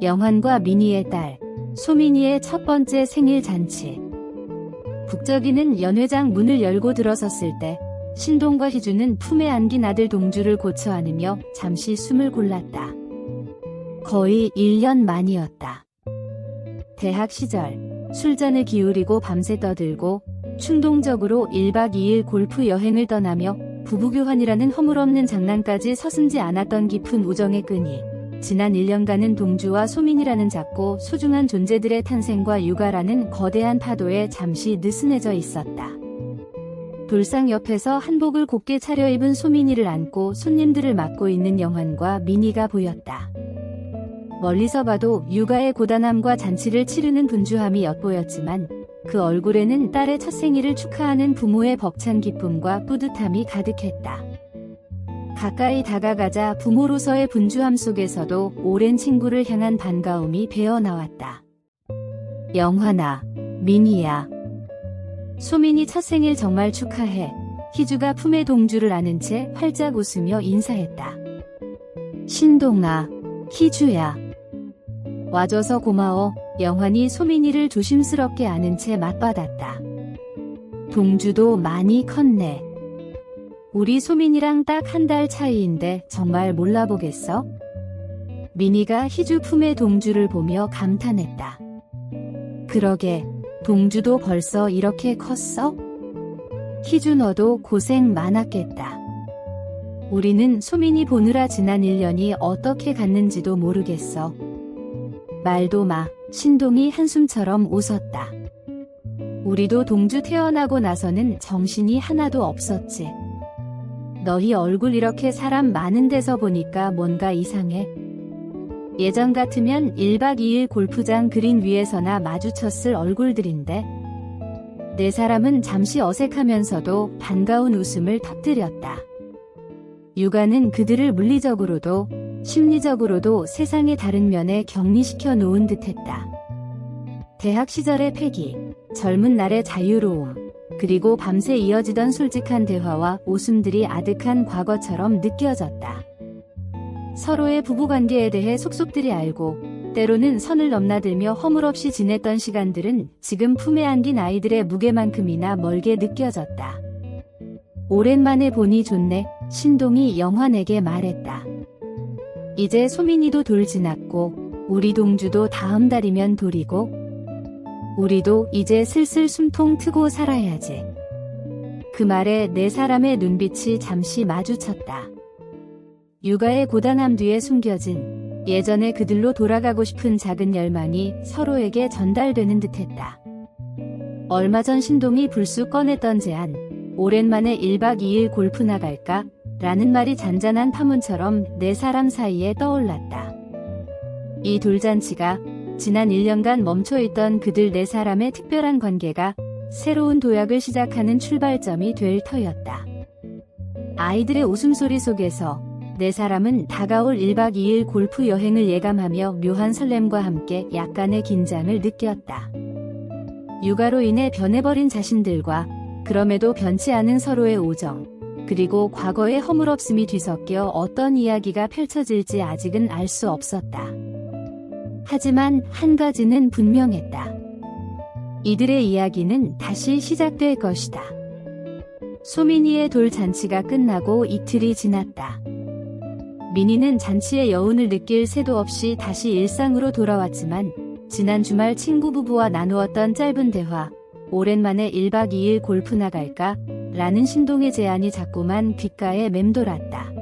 영환과 민희의 딸, 소민이의 첫 번째 생일 잔치. 북적이는 연회장 문을 열고 들어섰을 때 신동과 희주는 품에 안긴 아들 동주를 고쳐 안으며 잠시 숨을 골랐다. 거의 1년 만이었다. 대학 시절 술잔을 기울이고 밤새 떠들고 충동적으로 1박 2일 골프 여행을 떠나며 부부교환이라는 허물없는 장난까지 서슴지 않았던 깊은 우정의 끈이 지난 1년간은 동주와 소민이라는 작고 소중한 존재들의 탄생과 육아라는 거대한 파도에 잠시 느슨해져 있었다. 돌상 옆에서 한복을 곱게 차려입은 소민이를 안고 손님들을 맡고 있는 영환과 민희가 보였다. 멀리서 봐도 육아의 고단함과 잔치를 치르는 분주함이 엿보였지만 그 얼굴에는 딸의 첫 생일을 축하하는 부모의 벅찬 기쁨과 뿌듯함이 가득했다. 가까이 다가가자 부모로서의 분주함 속에서도 오랜 친구를 향한 반가움이 배어나왔다. 영환아, 민희야. 소민이 첫 생일 정말 축하해. 희주가 품에 동주를 안은 채 활짝 웃으며 인사했다. 신동아, 희주야. 와줘서 고마워. 영환이 소민이를 조심스럽게 안은 채 맞받았다. 동주도 많이 컸네. 우리 소민이랑 딱 1달 차이인데 정말 몰라보겠어? 민희가 희주 품에 동주를 보며 감탄했다. 그러게, 동주도 벌써 이렇게 컸어? 희주 너도 고생 많았겠다. 우리는 소민이 보느라 지난 1년이 어떻게 갔는지도 모르겠어. 말도 마. 신동이 한숨처럼 웃었다. 우리도 동주 태어나고 나서는 정신이 하나도 없었지. 너희 얼굴 이렇게 사람 많은 데서 보니까 뭔가 이상해. 예전 같으면 1박 2일 골프장 그린 위에서나 마주쳤을 얼굴들인데 네 사람은 잠시 어색하면서도 반가운 웃음을 터뜨렸다. 육아는 그들을 물리적으로도 심리적으로도 세상의 다른 면에 격리시켜 놓은 듯했다. 대학 시절의 패기, 젊은 날의 자유로움, 그리고 밤새 이어지던 솔직한 대화와 웃음들이 아득한 과거처럼 느껴졌다. 서로의 부부관계에 대해 속속들이 알고 때로는 선을 넘나들며 허물없이 지냈던 시간들은 지금 품에 안긴 아이들의 무게만큼이나 멀게 느껴졌다. 오랜만에 보니 좋네. 신동이 영환에게 말했다. 이제 소민이도 돌 지났고 우리 동주도 다음 달이면 돌이고 우리도 이제 슬슬 숨통 트고 살아야지. 그 말에 네 사람의 눈빛이 잠시 마주쳤다. 육아의 고단함 뒤에 숨겨진 예전의 그들로 돌아가고 싶은 작은 열망이 서로에게 전달되는 듯했다. 얼마 전 신동이 불쑥 꺼냈던 제안, 오랜만에 1박 2일 골프 나갈까? 라는 말이 잔잔한 파문처럼 네 사람 사이에 떠올랐다. 이 돌잔치가 지난 1년간 멈춰있던 그들 네 사람의 특별한 관계가 새로운 도약을 시작하는 출발점이 될 터였다. 아이들의 웃음소리 속에서 네 사람은 다가올 1박 2일 골프 여행을 예감하며 묘한 설렘과 함께 약간의 긴장을 느꼈다. 육아로 인해 변해버린 자신들과 그럼에도 변치 않은 서로의 우정, 그리고 과거의 허물없음이 뒤섞여 어떤 이야기가 펼쳐질지 아직은 알 수 없었다. 하지만 한 가지는 분명했다. 이들의 이야기는 다시 시작될 것이다. 소민이의 돌잔치가 끝나고 이틀이 지났다. 민희는 잔치의 여운을 느낄 새도 없이 다시 일상으로 돌아왔지만 지난 주말 친구 부부와 나누었던 짧은 대화, 오랜만에 1박 2일 골프 나갈까? 라는 신동의 제안이 자꾸만 귓가에 맴돌았다.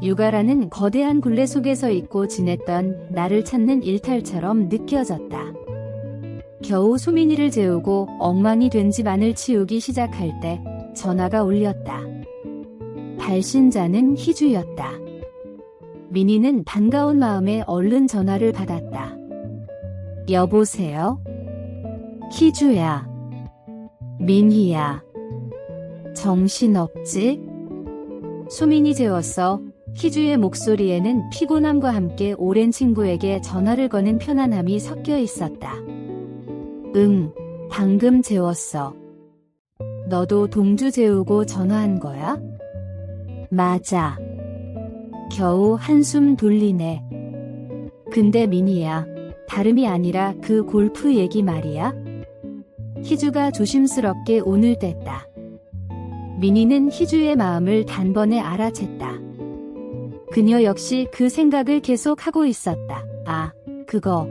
육아라는 거대한 굴레 속에서 잊고 지냈던 나를 찾는 일탈처럼 느껴졌다. 겨우 소민이를 재우고 엉망이 된 집 안을 치우기 시작할 때 전화가 울렸다. 발신자는 희주였다. 민희는 반가운 마음에 얼른 전화를 받았다. 여보세요? 희주야. 민희야. 정신없지? 소민이 재웠어. 희주의 목소리에는 피곤함과 함께 오랜 친구에게 전화를 거는 편안함이 섞여 있었다. 응, 방금 재웠어. 너도 동주 재우고 전화한 거야? 맞아. 겨우 한숨 돌리네. 근데 민희야, 다름이 아니라 그 골프 얘기 말이야? 희주가 조심스럽게 오늘 뗐다. 민희는 희주의 마음을 단번에 알아챘다. 그녀 역시 그 생각을 계속 하고 있었다. 아, 그거.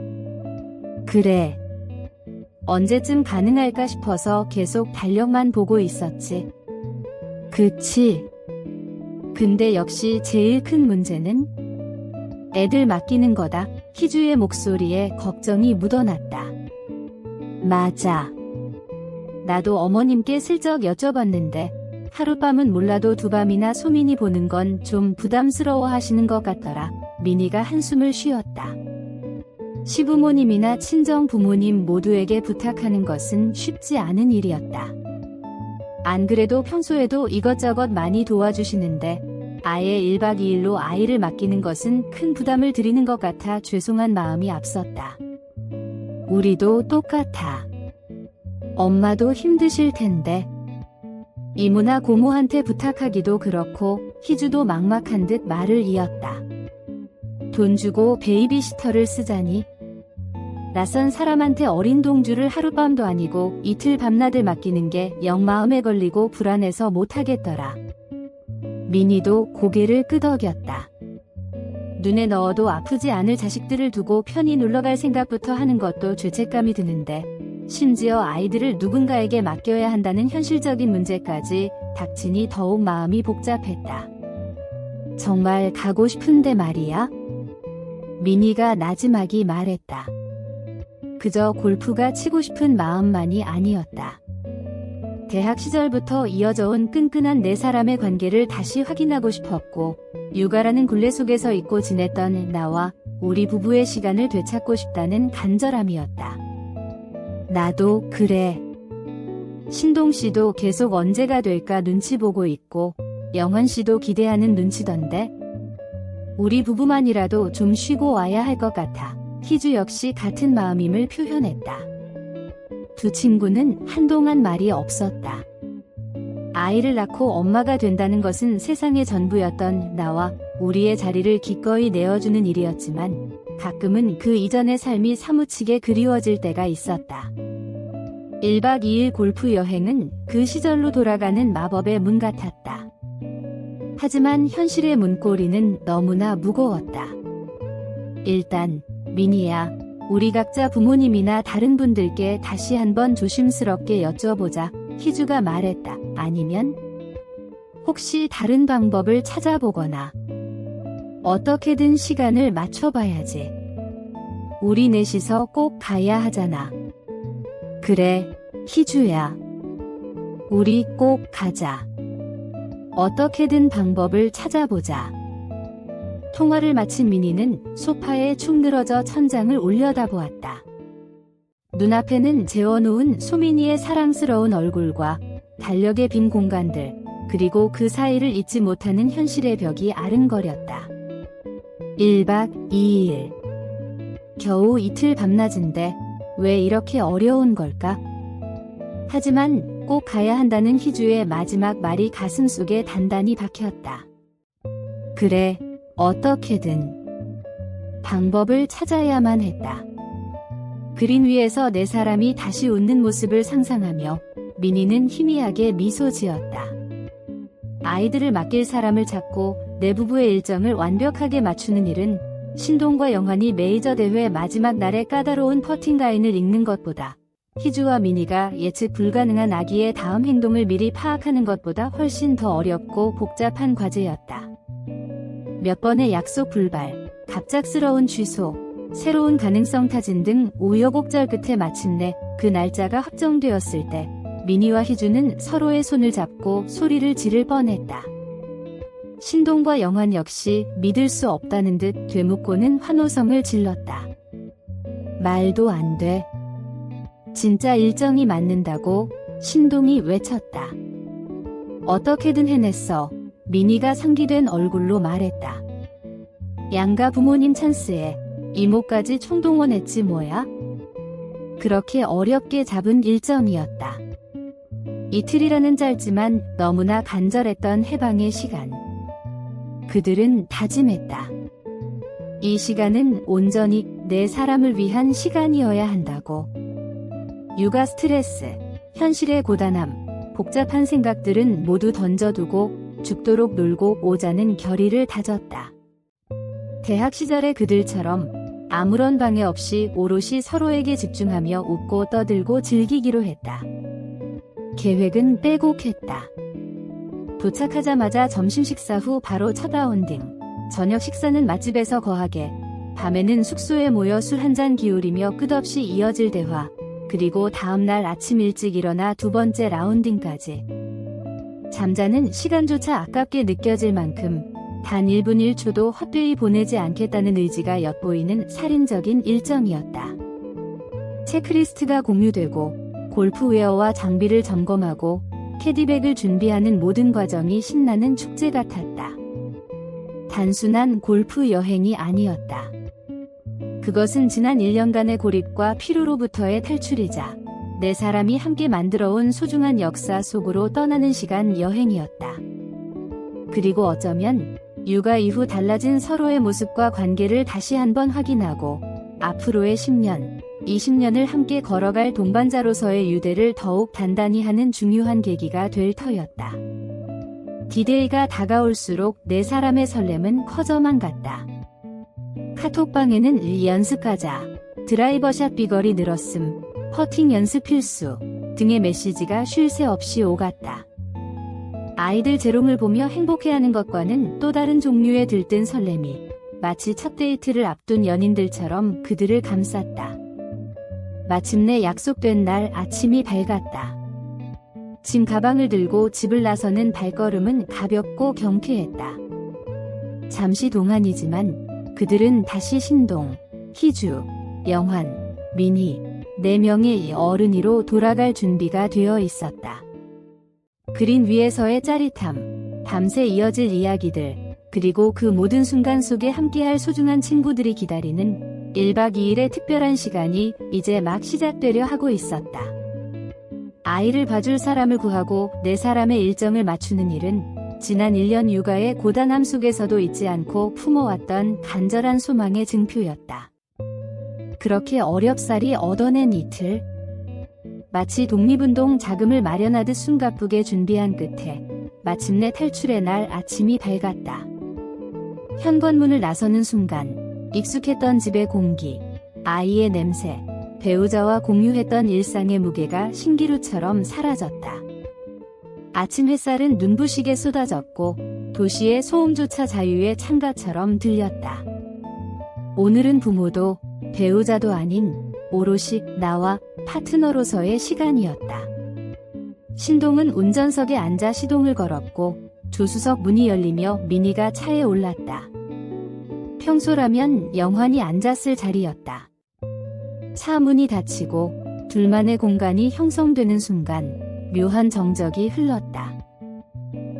그래. 언제쯤 가능할까 싶어서 계속 달력만 보고 있었지. 그치. 근데 역시 제일 큰 문제는 애들 맡기는 거다. 희주의 목소리에 걱정이 묻어났다. 맞아. 나도 어머님께 슬쩍 여쭤봤는데 하룻밤은 몰라도 두밤이나 소민이 보는 건 좀 부담스러워 하시는 것 같더라. 민희가 한숨을 쉬었다. 시부모님이나 친정 부모님 모두에게 부탁하는 것은 쉽지 않은 일이었다. 안 그래도 평소에도 이것저것 많이 도와주시는데 아예 1박 2일로 아이를 맡기는 것은 큰 부담을 드리는 것 같아 죄송한 마음이 앞섰다. 우리도 똑같아. 엄마도 힘드실 텐데. 이모나 고모한테 부탁하기도 그렇고 희주도 막막한 듯 말을 이었다. 돈 주고 베이비시터를 쓰자니. 낯선 사람한테 어린 동주를 하룻밤도 아니고 이틀 밤낮을 맡기는 게 영 마음에 걸리고 불안해서 못하겠더라. 민희도 고개를 끄덕였다. 눈에 넣어도 아프지 않을 자식들을 두고 편히 놀러갈 생각부터 하는 것도 죄책감이 드는데 심지어 아이들을 누군가에게 맡겨야 한다는 현실적인 문제까지 닥치니 더욱 마음이 복잡했다. 정말 가고 싶은데 말이야? 민희가 나지막이 말했다. 그저 골프가 치고 싶은 마음만이 아니었다. 대학 시절부터 이어져온 끈끈한 네 사람의 관계를 다시 확인하고 싶었고 육아라는 굴레 속에서 잊고 지냈던 나와 우리 부부의 시간을 되찾고 싶다는 간절함이었다. 나도 그래. 신동 씨도 계속 언제가 될까 눈치 보고 있고 영환 씨도 기대하는 눈치던데. 우리 부부만이라도 좀 쉬고 와야 할 것 같아. 희주 역시 같은 마음임을 표현했다. 두 친구는 한동안 말이 없었다. 아이를 낳고 엄마가 된다는 것은 세상의 전부였던 나와 우리의 자리를 기꺼이 내어주는 일이었지만 가끔은 그 이전의 삶이 사무치게 그리워질 때가 있었다. 1박 2일 골프 여행은 그 시절로 돌아가는 마법의 문 같았다. 하지만 현실의 문고리는 너무나 무거웠다. 일단 민희야, 우리 각자 부모님이나 다른 분들께 다시 한번 조심스럽게 여쭤보자. 희주가 말했다. 아니면 혹시 다른 방법을 찾아보거나 어떻게든 시간을 맞춰봐야지. 우리 넷이서 꼭 가야 하잖아. 그래, 희주야. 우리 꼭 가자. 어떻게든 방법을 찾아보자. 통화를 마친 민희는 소파에 축 늘어져 천장을 올려다보았다. 눈앞에는 재워놓은 소민이의 사랑스러운 얼굴과 달력의 빈 공간들, 그리고 그 사이를 잊지 못하는 현실의 벽이 아른거렸다. 1박 2일. 겨우 이틀 밤낮인데 왜 이렇게 어려운 걸까? 하지만 꼭 가야 한다는 희주의 마지막 말이 가슴속에 단단히 박혔다. 그래, 어떻게든 방법을 찾아야만 했다. 그린 위에서 네 사람이 다시 웃는 모습을 상상하며 민희는 희미하게 미소 지었다. 아이들을 맡길 사람을 찾고 내 부부의 일정을 완벽하게 맞추는 일은 신동과 영환이 메이저 대회 마지막 날의 까다로운 퍼팅 라인을 읽는 것보다 희주와 민희가 예측 불가능한 아기의 다음 행동을 미리 파악하는 것보다 훨씬 더 어렵고 복잡한 과제였다. 몇 번의 약속 불발, 갑작스러운 취소, 새로운 가능성 타진 등 우여곡절 끝에 마침내 그 날짜가 확정되었을 때 민희와 희주는 서로의 손을 잡고 소리를 지를 뻔했다. 신동과 영환 역시 믿을 수 없다는 듯 되묻고는 환호성을 질렀다. 말도 안 돼. 진짜 일정이 맞는다고 신동이 외쳤다. 어떻게든 해냈어. 민희가 상기된 얼굴로 말했다. 양가 부모님 찬스에 이모까지 총동원했지 뭐야? 그렇게 어렵게 잡은 일정이었다. 이틀이라는 짧지만 너무나 간절했던 해방의 시간. 그들은 다짐했다. 이 시간은 온전히 내 사람을 위한 시간이어야 한다고. 육아 스트레스, 현실의 고단함, 복잡한 생각들은 모두 던져두고 죽도록 놀고 오자는 결의를 다졌다. 대학 시절의 그들처럼 아무런 방해 없이 오롯이 서로에게 집중하며 웃고 떠들고 즐기기로 했다. 계획은 빼곡했다. 도착하자마자 점심 식사 후 바로 첫 라운딩, 저녁 식사는 맛집에서 거하게, 밤에는 숙소에 모여 술 한잔 기울이며 끝없이 이어질 대화, 그리고 다음날 아침 일찍 일어나 두 번째 라운딩까지. 잠자는 시간조차 아깝게 느껴질 만큼 단 1분 1초도 헛되이 보내지 않겠다는 의지가 엿보이는 살인적인 일정이었다. 체크리스트가 공유되고 골프웨어와 장비를 점검하고 캐디백을 준비하는 모든 과정이 신나는 축제 같았다. 단순한 골프 여행이 아니었다. 그것은 지난 1년간의 고립과 피로로부터의 탈출이자 네 사람이 함께 만들어온 소중한 역사 속으로 떠나는 시간 여행이었다. 그리고 어쩌면 육아 이후 달라진 서로의 모습과 관계를 다시 한번 확인하고 앞으로의 10년, 20년을 함께 걸어갈 동반자로서의 유대를 더욱 단단히 하는 중요한 계기가 될 터였다. 디데이가 다가올수록 네 사람의 설렘은 커져만 갔다. 카톡방에는 연습하자, 드라이버샷 비거리 늘었음, 퍼팅 연습 필수 등의 메시지가 쉴 새 없이 오갔다. 아이들 재롱을 보며 행복해하는 것과는 또 다른 종류의 들뜬 설렘이 마치 첫 데이트를 앞둔 연인들처럼 그들을 감쌌다. 마침내 약속된 날 아침이 밝았다. 짐 가방을 들고 집을 나서는 발걸음은 가볍고 경쾌했다. 잠시 동안이지만 그들은 다시 신동, 희주, 영환, 민희, 4명의 어른이로 돌아갈 준비가 되어 있었다. 그린 위에서의 짜릿함, 밤새 이어질 이야기들, 그리고 그 모든 순간 속에 함께할 소중한 친구들이 기다리는 1박 2일의 특별한 시간이 이제 막 시작되려 하고 있었다. 아이를 봐줄 사람을 구하고 네 사람의 일정을 맞추는 일은 지난 1년 육아의 고단함 속에서도 잊지 않고 품어왔던 간절한 소망의 증표였다. 그렇게 어렵사리 얻어낸 이틀, 마치 독립운동 자금을 마련하듯 숨가쁘게 준비한 끝에 마침내 탈출의 날 아침이 밝았다. 현관문을 나서는 순간 익숙했던 집의 공기, 아이의 냄새, 배우자와 공유했던 일상의 무게가 신기루처럼 사라졌다. 아침 햇살은 눈부시게 쏟아졌고 도시의 소음조차 자유의 창가처럼 들렸다. 오늘은 부모도 배우자도 아닌 오롯이 나와 파트너로서의 시간이었다. 신동은 운전석에 앉아 시동을 걸었고 조수석 문이 열리며 미니가 차에 올랐다. 평소라면 영환이 앉았을 자리였다. 차 문이 닫히고 둘만의 공간이 형성되는 순간 묘한 정적이 흘렀다.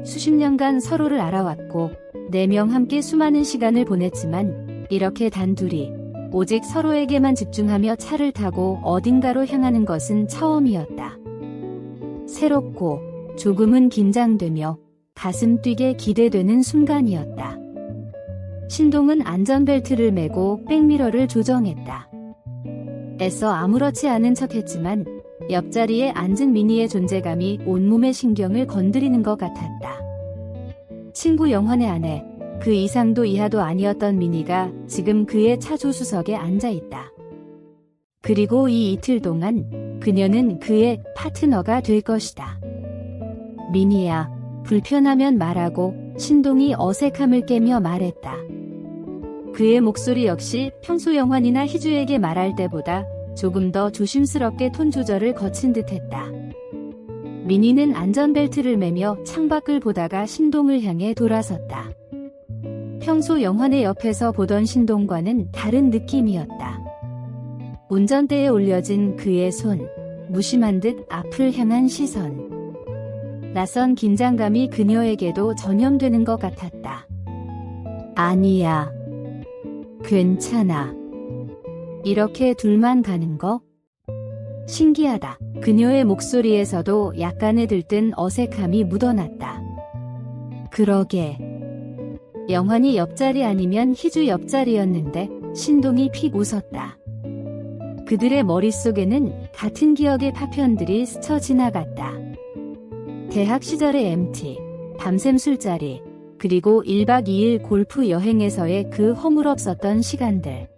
수십 년간 서로를 알아왔고 4명 함께 수많은 시간을 보냈지만 이렇게 단둘이 오직 서로에게만 집중하며 차를 타고 어딘가로 향하는 것은 처음이었다. 새롭고 조금은 긴장되며 가슴 뛰게 기대되는 순간이었다. 신동은 안전벨트를 매고 백미러를 조정했다. 애써 아무렇지 않은 척했지만 옆자리에 앉은 미니의 존재감이 온몸의 신경을 건드리는 것 같았다. 친구 영환의 아내, 그 이상도 이하도 아니었던 미니가 지금 그의 차 조수석에 앉아있다. 그리고 이 이틀 동안 그녀는 그의 파트너가 될 것이다. 미니야, 불편하면 말하고 신동이 어색함을 깨며 말했다. 그의 목소리 역시 평소 영환이나 희주에게 말할 때보다 조금 더 조심스럽게 톤 조절을 거친 듯했다. 미니는 안전벨트를 매며 창밖을 보다가 신동을 향해 돌아섰다. 평소 영환의 옆에서 보던 신동과는 다른 느낌이었다. 운전대에 올려진 그의 손, 무심한 듯 앞을 향한 시선. 낯선 긴장감이 그녀에게도 전염되는 것 같았다. 아니야. 괜찮아. 이렇게 둘만 가는 거? 신기하다. 그녀의 목소리에서도 약간의 들뜬 어색함이 묻어났다. 그러게. 영환이 옆자리 아니면 희주 옆자리였는데 신동이 픽 웃었다. 그들의 머릿속에는 같은 기억의 파편들이 스쳐 지나갔다. 대학 시절의 MT, 밤샘 술자리, 그리고 1박 2일 골프 여행에서의 그 허물없었던 시간들.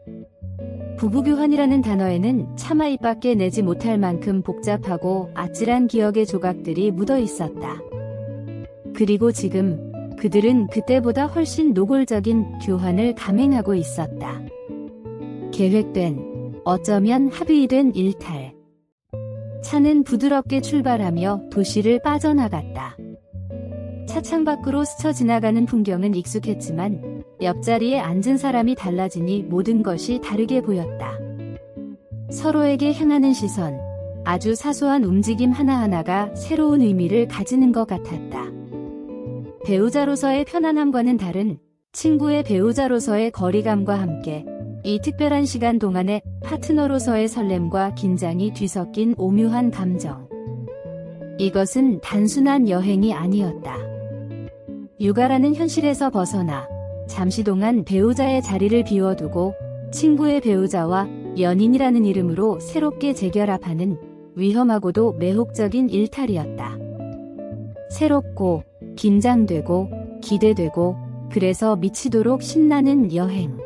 부부교환이라는 단어에는 차마 입 밖에 내지 못할 만큼 복잡하고 아찔한 기억의 조각들이 묻어 있었다. 그리고 지금 그들은 그때보다 훨씬 노골적인 교환을 감행하고 있었다. 계획된, 어쩌면 합의된 일탈. 차는 부드럽게 출발하며 도시를 빠져나갔다. 차창 밖으로 스쳐 지나가는 풍경은 익숙했지만 옆자리에 앉은 사람이 달라지니 모든 것이 다르게 보였다. 서로에게 향하는 시선, 아주 사소한 움직임 하나하나가 새로운 의미를 가지는 것 같았다. 배우자로서의 편안함과는 다른 친구의 배우자로서의 거리감과 함께 이 특별한 시간 동안에 파트너로서의 설렘과 긴장이 뒤섞인 오묘한 감정. 이것은 단순한 여행이 아니었다. 육아라는 현실에서 벗어나 잠시 동안 배우자의 자리를 비워두고 친구의 배우자와 연인이라는 이름으로 새롭게 재결합하는 위험하고도 매혹적인 일탈이었다. 새롭고 긴장되고 기대되고 그래서 미치도록 신나는 여행.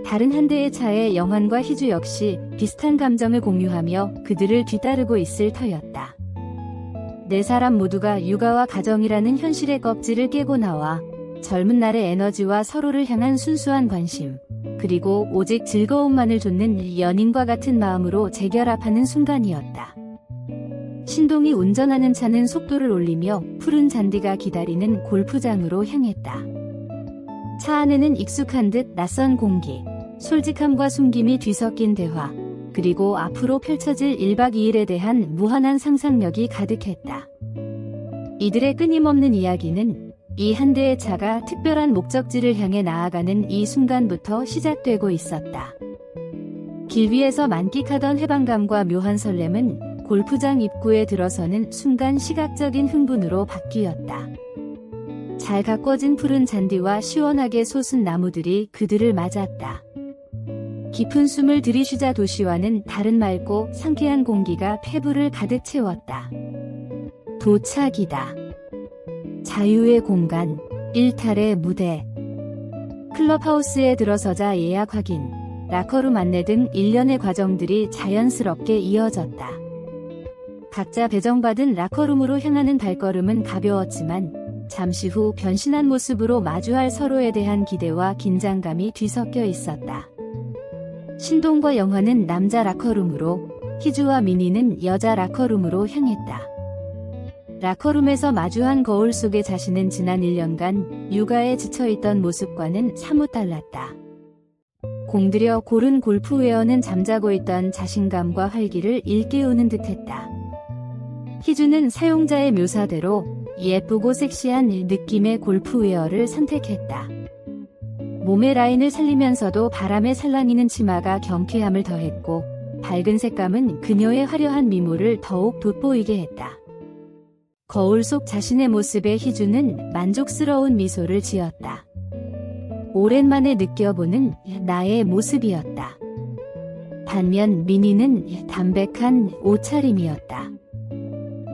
다른 한 대의 차에 영환과 희주 역시 비슷한 감정을 공유하며 그들을 뒤따르고 있을 터였다. 네 사람 모두가 육아와 가정이라는 현실의 껍질을 깨고 나와 젊은 날의 에너지와 서로를 향한 순수한 관심, 그리고 오직 즐거움만을 좇는 연인과 같은 마음으로 재결합하는 순간이었다. 신동이 운전하는 차는 속도를 올리며 푸른 잔디가 기다리는 골프장으로 향했다. 차 안에는 익숙한 듯 낯선 공기, 솔직함과 숨김이 뒤섞인 대화, 그리고 앞으로 펼쳐질 1박 2일에 대한 무한한 상상력이 가득했다. 이들의 끊임없는 이야기는 이 한 대의 차가 특별한 목적지를 향해 나아가는 이 순간부터 시작되고 있었다. 길 위에서 만끽하던 해방감과 묘한 설렘은 골프장 입구에 들어서는 순간 시각적인 흥분으로 바뀌었다. 잘 가꿔진 푸른 잔디와 시원하게 솟은 나무들이 그들을 맞았다. 깊은 숨을 들이쉬자 도시와는 다른 맑고 상쾌한 공기가 폐부를 가득 채웠다. 도착이다. 자유의 공간, 일탈의 무대. 클럽하우스에 들어서자 예약 확인, 라커룸 안내 등 일련의 과정들이 자연스럽게 이어졌다. 각자 배정받은 라커룸으로 향하는 발걸음은 가벼웠지만 잠시 후 변신한 모습으로 마주할 서로에 대한 기대와 긴장감이 뒤섞여 있었다. 신동과 영화는 남자 라커룸으로, 희주와 민희는 여자 라커룸으로 향했다. 라커룸에서 마주한 거울 속의 자신은 지난 1년간 육아에 지쳐있던 모습과는 사뭇 달랐다. 공들여 고른 골프웨어는 잠자고 있던 자신감과 활기를 일깨우는 듯했다. 희주는 사용자의 묘사대로 예쁘고 섹시한 느낌의 골프웨어를 선택했다. 몸의 라인을 살리면서도 바람에 살랑이는 치마가 경쾌함을 더했고 밝은 색감은 그녀의 화려한 미모를 더욱 돋보이게 했다. 거울 속 자신의 모습에 희주는 만족스러운 미소를 지었다. 오랜만에 느껴보는 나의 모습이었다. 반면 민희는 담백한 옷차림이었다.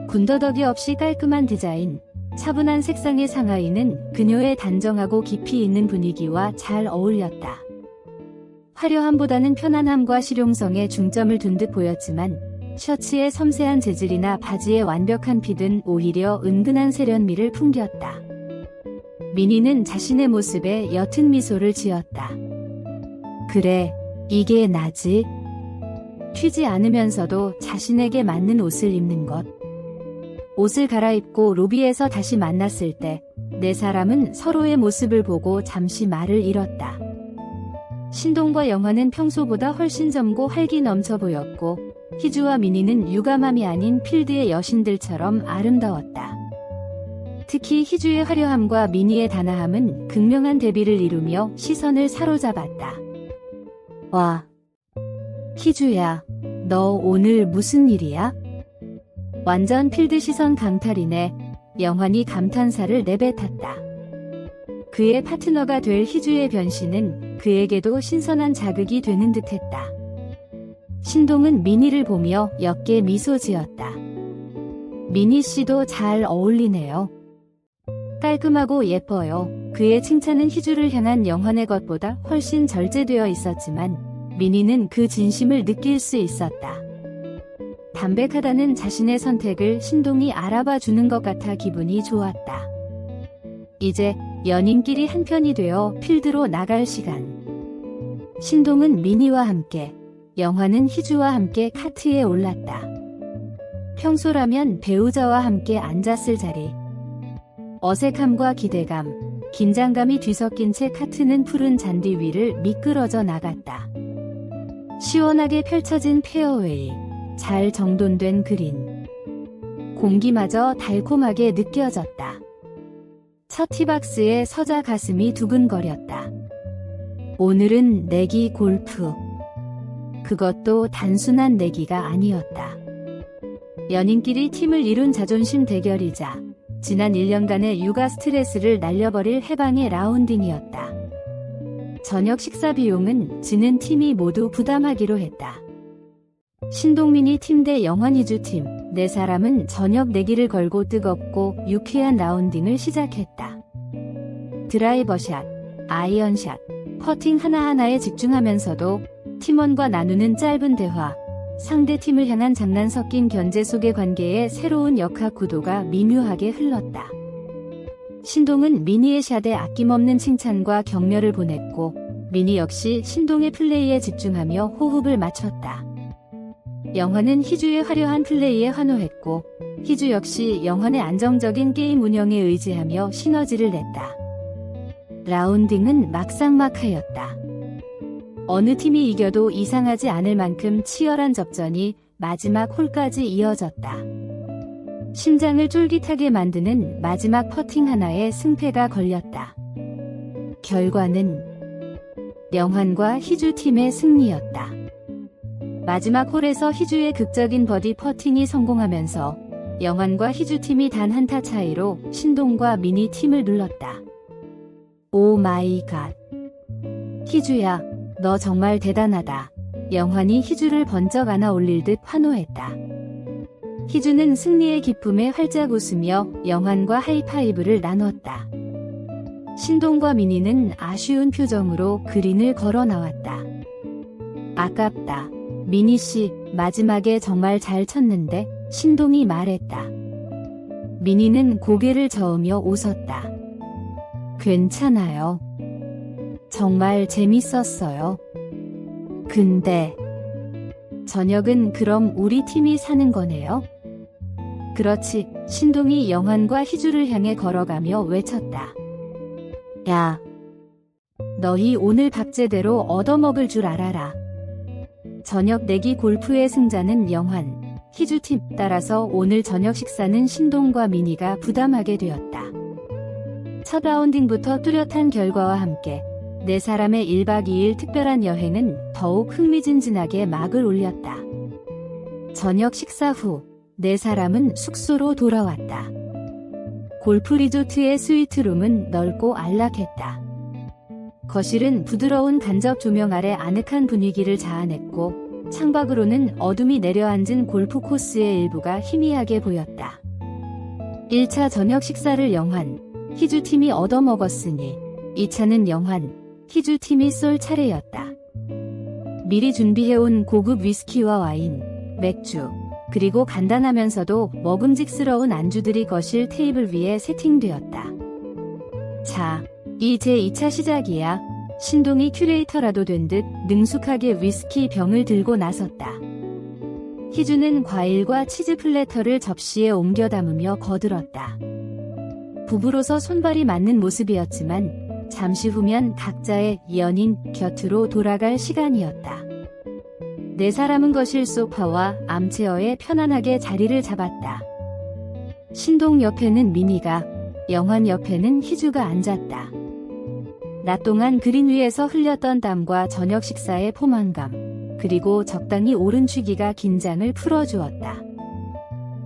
군더더기 없이 깔끔한 디자인, 차분한 색상의 상하이는 그녀의 단정하고 깊이 있는 분위기와 잘 어울렸다. 화려함보다는 편안함과 실용성에 중점을 둔 듯 보였지만 셔츠의 섬세한 재질이나 바지의 완벽한 핏은 오히려 은근한 세련미를 풍겼다. 민희는 자신의 모습에 옅은 미소를 지었다. 그래, 이게 나지. 튀지 않으면서도 자신에게 맞는 옷을 입는 것. 옷을 갈아입고 로비에서 다시 만났을 때 네 사람은 서로의 모습을 보고 잠시 말을 잃었다. 신동과 영화는 평소보다 훨씬 젊고 활기 넘쳐 보였고 희주와 민희는 육아맘이 아닌 필드의 여신들처럼 아름다웠다. 특히 희주의 화려함과 민희의 단아함은 극명한 대비를 이루며 시선을 사로잡았다. 와, 희주야, 너 오늘 무슨 일이야? 완전 필드 시선 강탈이네. 영환이 감탄사를 내뱉었다. 그의 파트너가 될 희주의 변신은 그에게도 신선한 자극이 되는 듯했다. 신동은 미니를 보며 옅게 미소 지었다. 미니 씨도 잘 어울리네요. 깔끔하고 예뻐요. 그의 칭찬은 희주를 향한 영환의 것보다 훨씬 절제되어 있었지만 미니는 그 진심을 느낄 수 있었다. 담백하다는 자신의 선택을 신동이 알아봐 주는 것 같아 기분이 좋았다. 이제 연인끼리 한편이 되어 필드로 나갈 시간. 신동은 미니와 함께, 영환은 희주와 함께 카트에 올랐다. 평소라면 배우자와 함께 앉았을 자리. 어색함과 기대감, 긴장감이 뒤섞인 채 카트는 푸른 잔디 위를 미끄러져 나갔다. 시원하게 펼쳐진 페어웨이, 잘 정돈된 그린. 공기마저 달콤하게 느껴졌다. 첫 티박스에 서자 가슴이 두근거렸다. 오늘은 내기 골프. 그것도 단순한 내기가 아니었다. 연인끼리 팀을 이룬 자존심 대결이자 지난 1년간의 육아 스트레스를 날려버릴 해방의 라운딩이었다. 저녁 식사 비용은 지는 팀이 모두 부담하기로 했다. 신동민이 팀 대 영환희주 팀, 네 사람은 저녁 내기를 걸고 뜨겁고 유쾌한 라운딩을 시작했다. 드라이버샷, 아이언샷, 퍼팅 하나하나에 집중하면서도 팀원과 나누는 짧은 대화, 상대 팀을 향한 장난 섞인 견제 속의 관계에 새로운 역학 구도가 미묘하게 흘렀다. 신동은 미니의 샷에 아낌없는 칭찬과 격려를 보냈고 미니 역시 신동의 플레이에 집중하며 호흡을 맞췄다. 영환은 희주의 화려한 플레이에 환호했고 희주 역시 영환의 안정적인 게임 운영에 의지하며 시너지를 냈다. 라운딩은 막상막하였다. 어느 팀이 이겨도 이상하지 않을 만큼 치열한 접전이 마지막 홀까지 이어졌다. 심장을 쫄깃하게 만드는 마지막 퍼팅 하나에 승패가 걸렸다. 결과는 영환과 희주 팀의 승리였다. 마지막 홀에서 희주의 극적인 버디 퍼팅이 성공하면서 영환과 희주 팀이 단 한 타 차이로 신동과 미니 팀을 눌렀다. 오 마이 갓. 희주야, 너 정말 대단하다. 영환이 희주를 번쩍 안아 올릴 듯 환호했다. 희주는 승리의 기쁨에 활짝 웃으며 영환과 하이파이브를 나눴다. 신동과 미니는 아쉬운 표정으로 그린을 걸어 나왔다. 아깝다. 미니씨, 마지막에 정말 잘 쳤는데? 신동이 말했다. 미니는 고개를 저으며 웃었다. 괜찮아요. 정말 재밌었어요. 근데 저녁은 그럼 우리 팀이 사는 거네요? 그렇지. 신동이 영환과 희주를 향해 걸어가며 외쳤다. 야, 너희 오늘 밥 제대로 얻어먹을 줄 알아라. 저녁 내기 골프의 승자는 영환, 희주팀. 따라서 오늘 저녁 식사는 신동과 미니가 부담하게 되었다. 첫 라운딩부터 뚜렷한 결과와 함께 네 사람의 1박 2일 특별한 여행은 더욱 흥미진진하게 막을 올렸다. 저녁 식사 후 네 사람은 숙소로 돌아왔다. 골프 리조트의 스위트룸은 넓고 안락했다. 거실은 부드러운 간접 조명 아래 아늑한 분위기를 자아냈고 창밖으로는 어둠이 내려앉은 골프 코스의 일부가 희미하게 보였다. 1차 저녁 식사를 영환, 희주팀이 얻어먹었으니 2차는 영환, 희주팀이 쏠 차례였다. 미리 준비해온 고급 위스키와 와인, 맥주, 그리고 간단하면서도 먹음직스러운 안주들이 거실 테이블 위에 세팅되었다. 자, 이제 2차 시작이야. 신동이 큐레이터라도 된 듯 능숙하게 위스키 병을 들고 나섰다. 희주는 과일과 치즈 플래터를 접시에 옮겨 담으며 거들었다. 부부로서 손발이 맞는 모습이었지만 잠시 후면 각자의 연인 곁으로 돌아갈 시간이었다. 네 사람은 거실 소파와 암체어에 편안하게 자리를 잡았다. 신동 옆에는 미니가, 영환 옆에는 희주가 앉았다. 낮 동안 그린 위에서 흘렸던 땀과 저녁 식사의 포만감, 그리고 적당히 오른 취기가 긴장을 풀어주었다.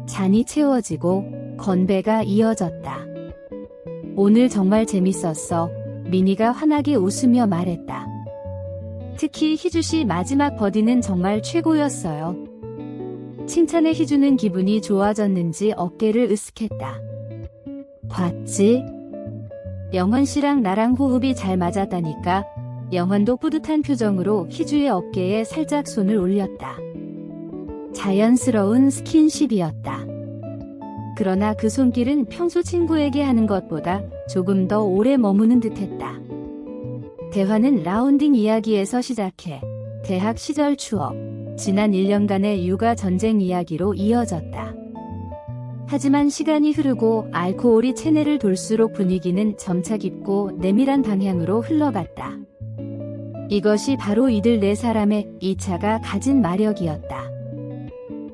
잔이 채워지고 건배가 이어졌다. 오늘 정말 재밌었어. 미니가 환하게 웃으며 말했다. 특히 희주씨 마지막 버디는 정말 최고였어요. 칭찬에 희주는 기분이 좋아졌는지 어깨를 으쓱했다. 봤지? 영환씨랑 나랑 호흡이 잘 맞았다니까. 영환도 뿌듯한 표정으로 희주의 어깨에 살짝 손을 올렸다. 자연스러운 스킨십이었다. 그러나 그 손길은 평소 친구에게 하는 것보다 조금 더 오래 머무는 듯했다. 대화는 라운딩 이야기에서 시작해 대학 시절 추억, 지난 1년간의 육아 전쟁 이야기로 이어졌다. 하지만 시간이 흐르고 알코올이 체내를 돌수록 분위기는 점차 깊고 내밀한 방향으로 흘러갔다. 이것이 바로 이들 네 사람의 2차가 가진 마력이었다.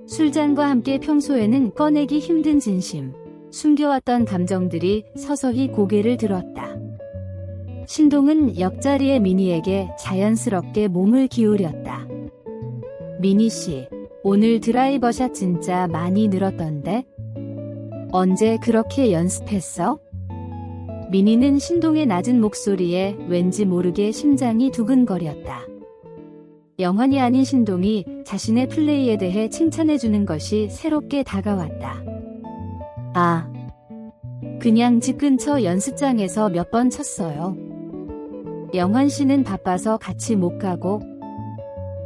술잔과 함께 평소에는 꺼내기 힘든 진심, 숨겨왔던 감정들이 서서히 고개를 들었다. 신동은 옆자리의 미니에게 자연스럽게 몸을 기울였다. 미니씨, 오늘 드라이버샷 진짜 많이 늘었던데? 언제 그렇게 연습했어? 미니는 신동의 낮은 목소리에 왠지 모르게 심장이 두근거렸다. 영환이 아닌 신동이 자신의 플레이에 대해 칭찬해주는 것이 새롭게 다가왔다. 아, 그냥 집 근처 연습장에서 몇 번 쳤어요. 영환 씨는 바빠서 같이 못 가고.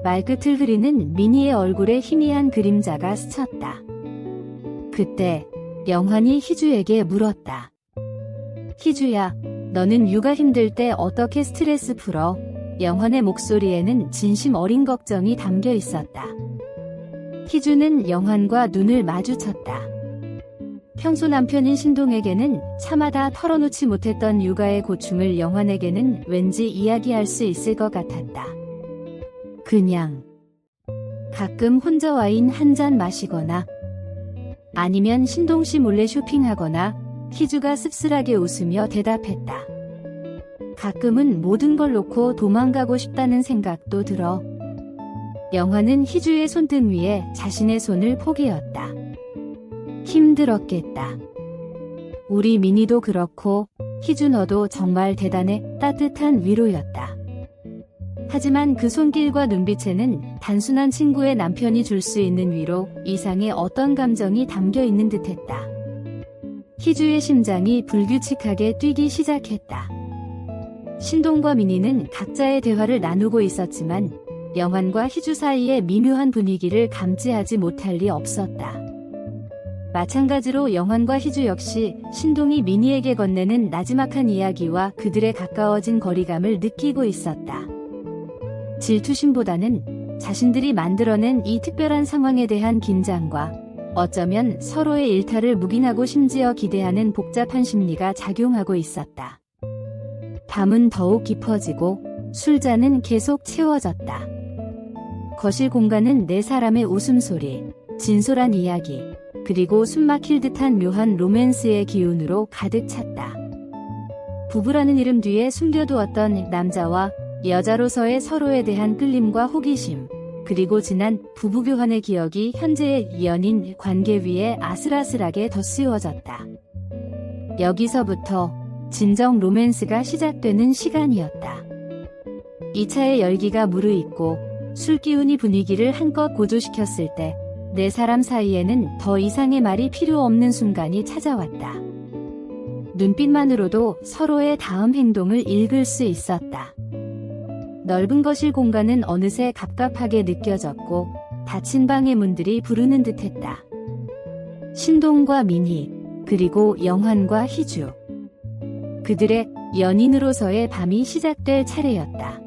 말끝을 흐리는 미니의 얼굴에 희미한 그림자가 스쳤다. 그때 영환이 희주에게 물었다. 희주야, 너는 육아 힘들 때 어떻게 스트레스 풀어? 영환의 목소리에는 진심 어린 걱정이 담겨 있었다. 희주는 영환과 눈을 마주쳤다. 평소 남편인 신동에게는 차마다 털어놓지 못했던 육아의 고충을 영환에게는 왠지 이야기할 수 있을 것 같았다. 그냥 가끔 혼자 와인 한 잔 마시거나 아니면 신동씨 몰래 쇼핑하거나. 희주가 씁쓸하게 웃으며 대답했다. 가끔은 모든 걸 놓고 도망가고 싶다는 생각도 들어. 영환은 희주의 손등 위에 자신의 손을 포개었다. 힘들었겠다. 우리 미니도 그렇고. 희주 너도 정말 대단해. 따뜻한 위로였다. 하지만 그 손길과 눈빛에는 단순한 친구의 남편이 줄 수 있는 위로 이상의 어떤 감정이 담겨 있는 듯했다. 희주의 심장이 불규칙하게 뛰기 시작했다. 신동과 미니는 각자의 대화를 나누고 있었지만 영환과 희주 사이의 미묘한 분위기를 감지하지 못할 리 없었다. 마찬가지로 영환과 희주 역시 신동이 미니에게 건네는 나지막한 이야기와 그들의 가까워진 거리감을 느끼고 있었다. 질투심보다는 자신들이 만들어낸 이 특별한 상황에 대한 긴장과 어쩌면 서로의 일탈을 묵인하고 심지어 기대하는 복잡한 심리가 작용하고 있었다. 밤은 더욱 깊어지고 술잔은 계속 채워졌다. 거실 공간은 네 사람의 웃음소리, 진솔한 이야기, 그리고 숨막힐 듯한 묘한 로맨스의 기운으로 가득 찼다. 부부라는 이름 뒤에 숨겨두었던 남자와 여자로서의 서로에 대한 끌림과 호기심, 그리고 지난 부부교환의 기억이 현재의 연인 관계 위에 아슬아슬하게 덧씌워졌다. 여기서부터 진정 로맨스가 시작되는 시간이었다. 2차의 열기가 무르익고 술기운이 분위기를 한껏 고조시켰을 때 네 사람 사이에는 더 이상의 말이 필요 없는 순간이 찾아왔다. 눈빛만으로도 서로의 다음 행동을 읽을 수 있었다. 넓은 거실 공간은 어느새 갑갑하게 느껴졌고 닫힌 방의 문들이 부르는 듯했다. 신동과 미니, 그리고 영환과 희주. 그들의 연인으로서의 밤이 시작될 차례였다.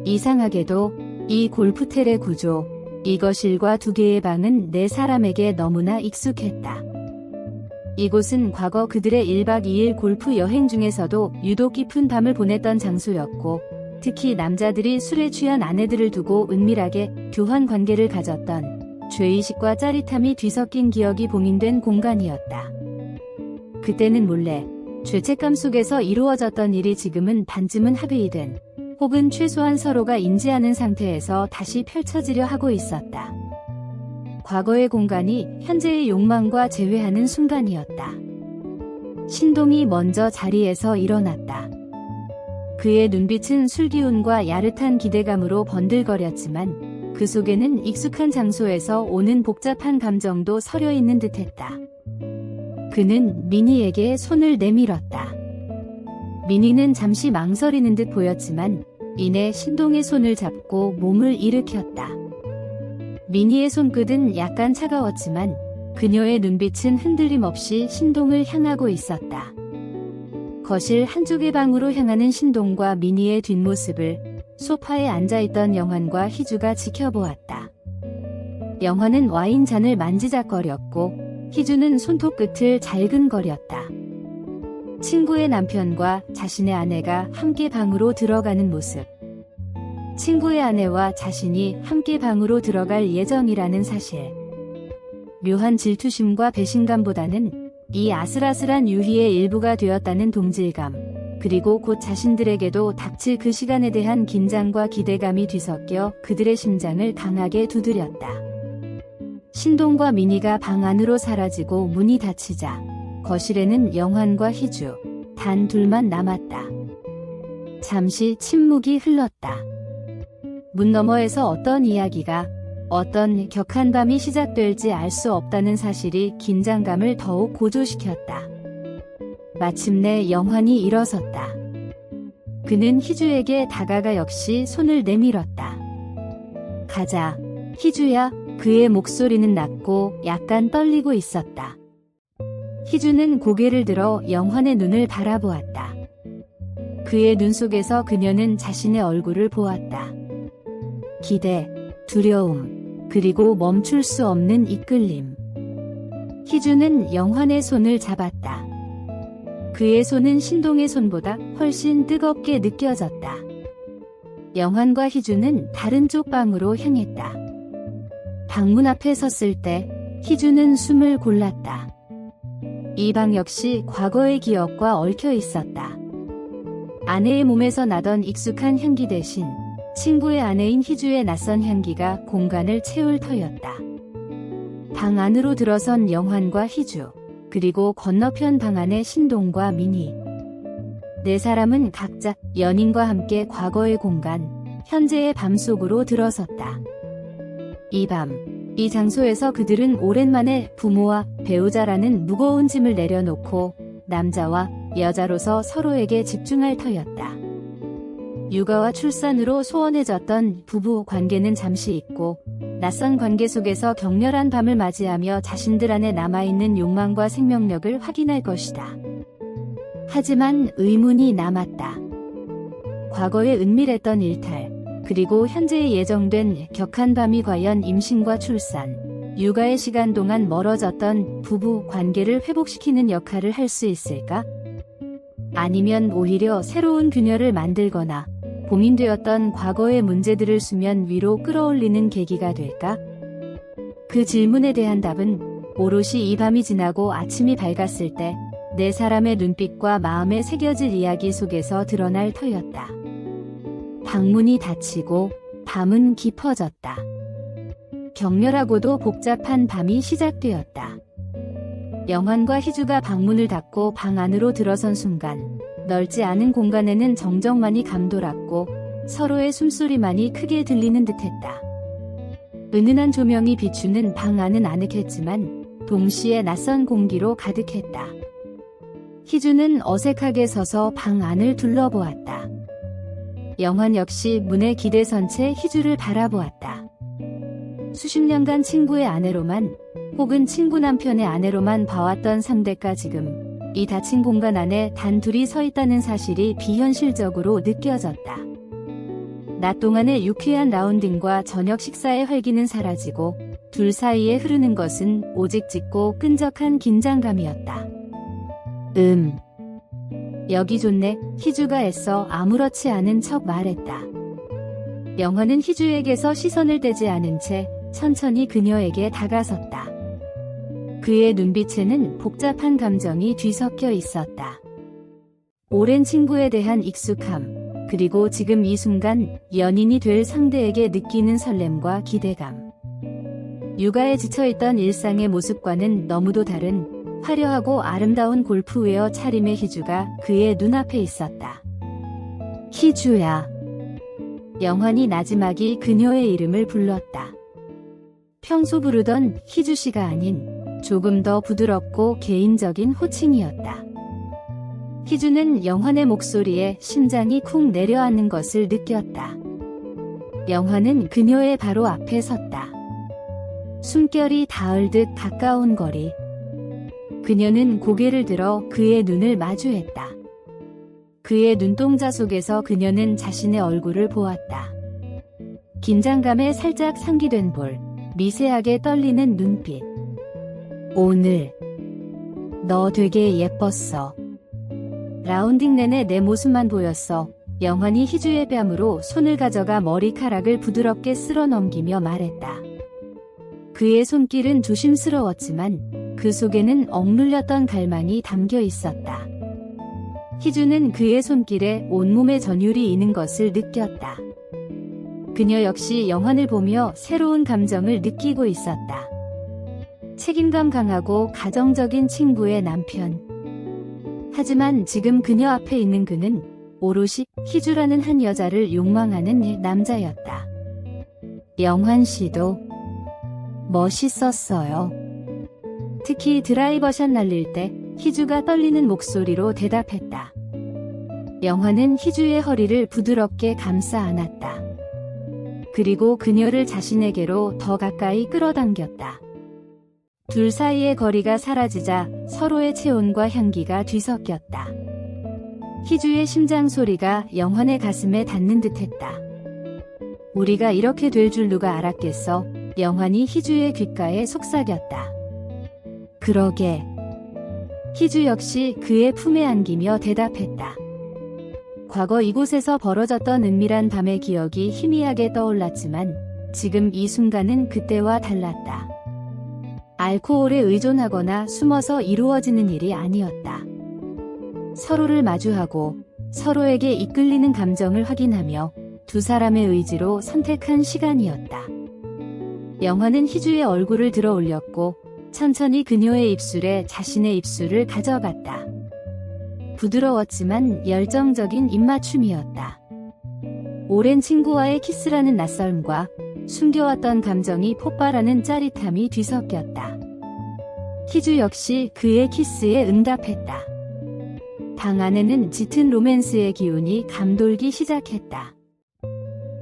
이상하게도 이 골프텔의 구조, 이 거실과 두 개의 방은 네 사람에게 너무나 익숙했다. 이곳은 과거 그들의 1박 2일 골프 여행 중에서도 유독 깊은 밤을 보냈던 장소였고 특히 남자들이 술에 취한 아내들을 두고 은밀하게 교환 관계를 가졌던 죄의식과 짜릿함이 뒤섞인 기억이 봉인된 공간이었다. 그때는 몰래 죄책감 속에서 이루어졌던 일이 지금은 반쯤은 합의된 혹은 최소한 서로가 인지하는 상태에서 다시 펼쳐지려 하고 있었다. 과거의 공간이 현재의 욕망과 재회하는 순간이었다. 신동이 먼저 자리에서 일어났다. 그의 눈빛은 술기운과 야릇한 기대감으로 번들거렸지만 그 속에는 익숙한 장소에서 오는 복잡한 감정도 서려 있는 듯했다. 그는 미니에게 손을 내밀었다. 미니는 잠시 망설이는 듯 보였지만 이내 신동의 손을 잡고 몸을 일으켰다. 미니의 손끝은 약간 차가웠지만 그녀의 눈빛은 흔들림 없이 신동을 향하고 있었다. 거실 한쪽의 방으로 향하는 신동과 미니의 뒷모습을 소파에 앉아있던 영환과 희주가 지켜보았다. 영환은 와인잔을 만지작거렸고 희주는 손톱 끝을 잘근거렸다. 친구의 남편과 자신의 아내가 함께 방으로 들어가는 모습. 친구의 아내와 자신이 함께 방으로 들어갈 예정이라는 사실. 묘한 질투심과 배신감보다는 이 아슬아슬한 유희의 일부가 되었다는 동질감, 그리고 곧 자신들에게도 닥칠 그 시간에 대한 긴장과 기대감이 뒤섞여 그들의 심장을 강하게 두드렸다. 신동과 미니가 방 안으로 사라지고 문이 닫히자 거실에는 영환과 희주, 단 둘만 남았다. 잠시 침묵이 흘렀다. 문 너머에서 어떤 이야기가, 어떤 격한 밤이 시작될지 알 수 없다는 사실이 긴장감을 더욱 고조시켰다. 마침내 영환이 일어섰다. 그는 희주에게 다가가 역시 손을 내밀었다. 가자, 희주야. 그의 목소리는 낮고 약간 떨리고 있었다. 희주는 고개를 들어 영환의 눈을 바라보았다. 그의 눈 속에서 그녀는 자신의 얼굴을 보았다. 기대, 두려움, 그리고 멈출 수 없는 이끌림. 희주는 영환의 손을 잡았다. 그의 손은 신동의 손보다 훨씬 뜨겁게 느껴졌다. 영환과 희주는 다른 쪽 방으로 향했다. 방문 앞에 섰을 때 희주는 숨을 골랐다. 이 방 역시 과거의 기억과 얽혀 있었다. 아내의 몸에서 나던 익숙한 향기 대신 친구의 아내인 희주의 낯선 향기가 공간을 채울 터였다. 방 안으로 들어선 영환과 희주, 그리고 건너편 방 안의 신동과 미니. 네 사람은 각자 연인과 함께 과거의 공간, 현재의 밤 속으로 들어섰다. 이 밤, 이 장소에서 그들은 오랜만에 부모와 배우자라는 무거운 짐을 내려놓고 남자와 여자로서 서로에게 집중할 터였다. 육아와 출산으로 소원해졌던 부부 관계는 잠시 잊고 낯선 관계 속에서 격렬한 밤을 맞이하며 자신들 안에 남아있는 욕망과 생명력을 확인할 것이다. 하지만 의문이 남았다. 과거에 은밀했던 일탈, 그리고 현재에 예정된 격한 밤이 과연 임신과 출산, 육아의 시간 동안 멀어졌던 부부 관계를 회복시키는 역할을 할 수 있을까? 아니면 오히려 새로운 균열을 만들거나 고민되었던 과거의 문제들을 수면 위로 끌어올리는 계기가 될까? 그 질문에 대한 답은 오롯이 이 밤이 지나고 아침이 밝았을 때 네 사람의 눈빛과 마음에 새겨질 이야기 속에서 드러날 터였다. 방문이 닫히고 밤은 깊어졌다. 격렬하고도 복잡한 밤이 시작되었다. 영환과 희주가 방문을 닫고 방 안으로 들어선 순간 넓지 않은 공간에는 정적만이 감돌았고 서로의 숨소리만이 크게 들리는 듯했다. 은은한 조명이 비추는 방 안은 아늑했지만 동시에 낯선 공기로 가득했다. 희주는 어색하게 서서 방 안을 둘러보았다. 영환 역시 문에 기대선 채 희주를 바라보았다. 수십 년간 친구의 아내로만 혹은 친구 남편의 아내로만 봐왔던 상대가 지금 이 닫힌 공간 안에 단둘이 서 있다는 사실이 비현실적으로 느껴졌다. 낮 동안의 유쾌한 라운딩과 저녁 식사의 활기는 사라지고 둘 사이에 흐르는 것은 오직 짙고 끈적한 긴장감이었다. 여기 좋네. 희주가 애써 아무렇지 않은 척 말했다. 영환은 희주에게서 시선을 떼지 않은 채 천천히 그녀에게 다가섰다. 그의 눈빛에는 복잡한 감정이 뒤섞여 있었다. 오랜 친구에 대한 익숙함, 그리고 지금 이 순간 연인이 될 상대에게 느끼는 설렘과 기대감. 육아에 지쳐있던 일상의 모습과는 너무도 다른 화려하고 아름다운 골프웨어 차림의 희주가 그의 눈앞에 있었다. 희주야. 영환이 나지막이 그녀의 이름을 불렀다. 평소 부르던 희주씨가 아닌 조금 더 부드럽고 개인적인 호칭이었다. 희주는 영환의 목소리에 심장이 쿵 내려앉는 것을 느꼈다. 영환은 그녀의 바로 앞에 섰다. 숨결이 닿을 듯 가까운 거리. 그녀는 고개를 들어 그의 눈을 마주했다. 그의 눈동자 속에서 그녀는 자신의 얼굴을 보았다. 긴장감에 살짝 상기된 볼, 미세하게 떨리는 눈빛. 오늘 너 되게 예뻤어. 라운딩 내내 내 모습만 보였어. 영환이 희주의 뺨으로 손을 가져가 머리카락을 부드럽게 쓸어 넘기며 말했다. 그의 손길은 조심스러웠지만 그 속에는 억눌렸던 갈망이 담겨 있었다. 희주는 그의 손길에 온몸의 전율이 이는 것을 느꼈다. 그녀 역시 영환을 보며 새로운 감정을 느끼고 있었다. 책임감 강하고 가정적인 친구의 남편. 하지만 지금 그녀 앞에 있는 그는 오롯이 희주라는 한 여자를 욕망하는 남자였다. 영환 씨도 멋있었어요. 특히 드라이버샷 날릴 때 희주가 떨리는 목소리로 대답했다. 영환은 희주의 허리를 부드럽게 감싸 안았다. 그리고 그녀를 자신에게로 더 가까이 끌어당겼다. 둘 사이의 거리가 사라지자 서로의 체온과 향기가 뒤섞였다. 희주의 심장 소리가 영환의 가슴에 닿는 듯했다. 우리가 이렇게 될 줄 누가 알았겠어. 영환이 희주의 귓가에 속삭였다. 그러게. 희주 역시 그의 품에 안기며 대답했다. 과거 이곳에서 벌어졌던 은밀한 밤의 기억이 희미하게 떠올랐지만 지금 이 순간은 그때와 달랐다. 알코올에 의존하거나 숨어서 이루어지는 일이 아니었다. 서로를 마주하고 서로에게 이끌리는 감정을 확인하며 두 사람의 의지로 선택한 시간이었다. 영환은 희주의 얼굴을 들어 올렸고 천천히 그녀의 입술에 자신의 입술을 가져갔다. 부드러웠지만 열정적인 입맞춤이었다. 오랜 친구와의 키스라는 낯설음과 숨겨왔던 감정이 폭발하는 짜릿함이 뒤섞였다. 희주 역시 그의 키스에 응답했다. 방 안에는 짙은 로맨스의 기운이 감돌기 시작했다.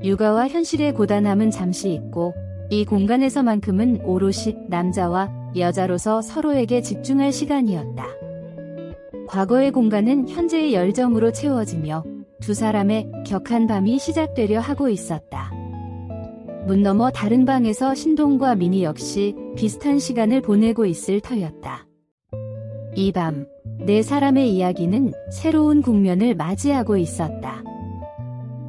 육아와 현실의 고단함은 잠시 잊고 이 공간에서만큼은 오롯이 남자와 여자로서 서로에게 집중할 시간이었다. 과거의 공간은 현재의 열정으로 채워지며 두 사람의 격한 밤이 시작되려 하고 있었다. 문 너머 다른 방에서 신동과 민희 역시 비슷한 시간을 보내고 있을 터였다. 이 밤, 네 사람의 이야기는 새로운 국면을 맞이하고 있었다.